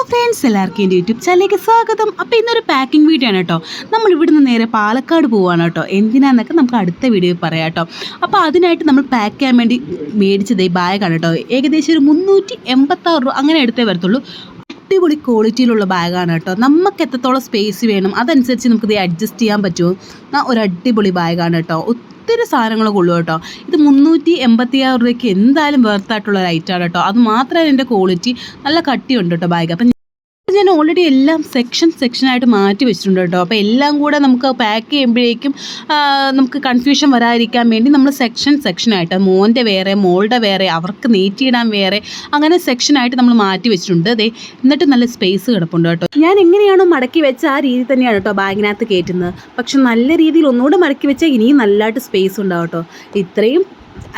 Friends, എല്ലാവർക്കും എൻ്റെ YouTube ചാനലിലേക്ക് സ്വാഗതം. അപ്പോൾ ഇന്നൊരു പാക്കിംഗ് വീഡിയോ ആണ് കേട്ടോ. നമ്മൾ ഇവിടുന്ന് നേരെ പാലക്കാട് പോവാണ് കേട്ടോ. എന്തിനാന്നൊക്കെ നമുക്ക് അടുത്ത വീഡിയോയിൽ പറയാം കേട്ടോ. അപ്പോൾ അതിനായിട്ട് നമ്മൾ പാക്ക് ചെയ്യാൻ വേണ്ടി മേടിച്ചത് ഈ ബാഗാണ് കേട്ടോ. ഏകദേശം ഒരു 386 രൂപ അങ്ങനെ എടുത്തേ വരത്തുള്ളൂ. അടിപൊളി ക്വാളിറ്റിയിലുള്ള ബാഗാണ് കേട്ടോ. നമുക്ക് എത്രത്തോളം സ്പേസ് വേണം അതനുസരിച്ച് നമുക്കിത് അഡ്ജസ്റ്റ് ചെയ്യാൻ പറ്റുമോ. ഒരു അടിപൊളി ബാഗാണ് കേട്ടോ. ഒത്തിരി സാധനങ്ങൾ കൊള്ളു കേട്ടോ. ഇത് 386 രൂപയ്ക്ക് എന്തായാലും വെർത്തായിട്ടുള്ള ഒരു ഐറ്റമാണ് കേട്ടോ. അത് മാത്രമല്ല എൻ്റെ ക്വാളിറ്റി നല്ല കട്ടിയുണ്ട് കേട്ടോ ബാഗ്. അപ്പം ഞാൻ ഓൾറെഡി എല്ലാം സെക്ഷനായിട്ട് മാറ്റി വെച്ചിട്ടുണ്ട് കേട്ടോ. അപ്പോൾ എല്ലാം കൂടെ നമുക്ക് പാക്ക് ചെയ്യുമ്പോഴേക്കും നമുക്ക് കൺഫ്യൂഷൻ വരാതിരിക്കാൻ വേണ്ടി നമ്മൾ സെക്ഷനായിട്ട് മോൻ്റെ വേറെ മോളുടെ വേറെ അവർക്ക് നീറ്റിയിടാൻ വേറെ അങ്ങനെ സെക്ഷനായിട്ട് നമ്മൾ മാറ്റി വെച്ചിട്ടുണ്ട്. അതെ, എന്നിട്ട് നല്ല സ്പേസ് കിടപ്പുണ്ട് കേട്ടോ. ഞാൻ എങ്ങനെയാണോ മടക്കി വെച്ച ആ രീതി തന്നെയാണ് കേട്ടോ ബാഗിനകത്ത് കയറ്റുന്നത്. പക്ഷെ നല്ല രീതിയിൽ ഒന്നുകൂടെ മടക്കി വെച്ചാൽ ഇനിയും നല്ലതായിട്ട് സ്പേസ് ഉണ്ടാവും കേട്ടോ. ഇത്രയും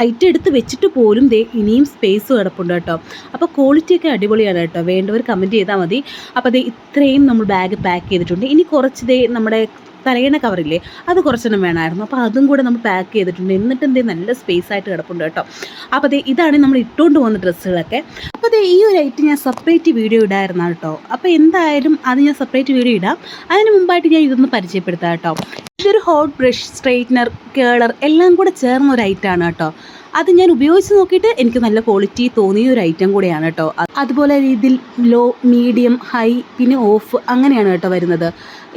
ഐറ്റം എടുത്ത് വെച്ചിട്ട് പോലും ഇനിയും സ്പേസ് കിടപ്പുണ്ട് കേട്ടോ. അപ്പോൾ ക്വാളിറ്റിയൊക്കെ അടിപൊളിയാണ് കേട്ടോ. വേണ്ടവർ കമൻറ്റ് ചെയ്താൽ മതി. അപ്പോൾ ഇത്രയും നമ്മൾ ബാഗ് പാക്ക് ചെയ്തിട്ടുണ്ട്. ഇനി കുറച്ച് നമ്മുടെ തലയണ കവറില്ലേ അത് കുറച്ചെണ്ണം വേണമായിരുന്നു. അപ്പോൾ അതും കൂടെ നമ്മൾ പാക്ക് ചെയ്തിട്ടുണ്ട്. എന്നിട്ട് നല്ല സ്പേസ് ആയിട്ട് കിടപ്പുണ്ട് കേട്ടോ. അപ്പോൾ ഇതാണ് നമ്മൾ ഇട്ടുകൊണ്ട് പോകുന്ന ഡ്രസ്സുകളൊക്കെ. അപ്പോൾ ഈ ഒരു ഐറ്റം ഞാൻ സെപ്പറേറ്റ് വീഡിയോ ഇടായിരുന്നു കേട്ടോ. അപ്പോൾ എന്തായാലും അത് ഞാൻ സെപ്പറേറ്റ് വീഡിയോ ഇടാം. അതിന് മുമ്പായിട്ട് ഞാൻ ഇതൊന്ന് പരിചയപ്പെടുത്താം കേട്ടോ. ഇതൊരു ഹോട്ട് ബ്രഷ്, സ്ട്രെയിറ്റ്നർ, കേളർ എല്ലാം കൂടെ ചേർന്ന ഒരു ഐറ്റമാണ് കേട്ടോ. അത് ഞാൻ ഉപയോഗിച്ച് നോക്കിയിട്ട് എനിക്ക് നല്ല ക്വാളിറ്റി തോന്നിയ ഒരു ഐറ്റം കൂടെയാണ് കേട്ടോ. അതുപോലെ ഇതിൽ ലോ, മീഡിയം, ഹൈ പിന്നെ ഓഫ് അങ്ങനെയാണ് കേട്ടോ വരുന്നത്.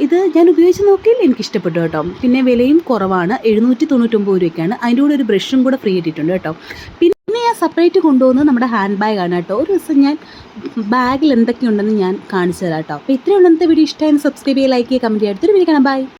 ഇത് ഞാൻ ഉപയോഗിച്ച് നോക്കിയാൽ എനിക്ക് ഇഷ്ടപ്പെട്ടു കേട്ടോ. പിന്നെ വിലയും കുറവാണ്, 799 രൂപയ്ക്കാണ്. അതിൻ്റെ കൂടെ ഒരു ബ്രഷും കൂടെ ഫ്രീ ഇട്ടിട്ടുണ്ട് കേട്ടോ. പിന്നെ ഞാൻ സെപ്പറേറ്റ് കൊണ്ടുപോകുന്നത് നമ്മുടെ ഹാൻഡ് ബാഗാണ് കേട്ടോ. ഒരു ദിവസം ഞാൻ ബാഗിൽ എന്തൊക്കെയുണ്ടെന്ന് ഞാൻ കാണിച്ചു തരാം കേട്ടോ. അപ്പോൾ ഇത്രയുള്ള ഇന്നത്തെ വീഡിയോ ഇഷ്ടമായി സബ്സ്ക്രൈബ് ചെയ്യുക, ലൈക്ക് ചെയ്യുക, കമൻറ്റ് ചെയ്യുക. അടുത്തൊരു വീഡിയോ കാണാം. ബൈ.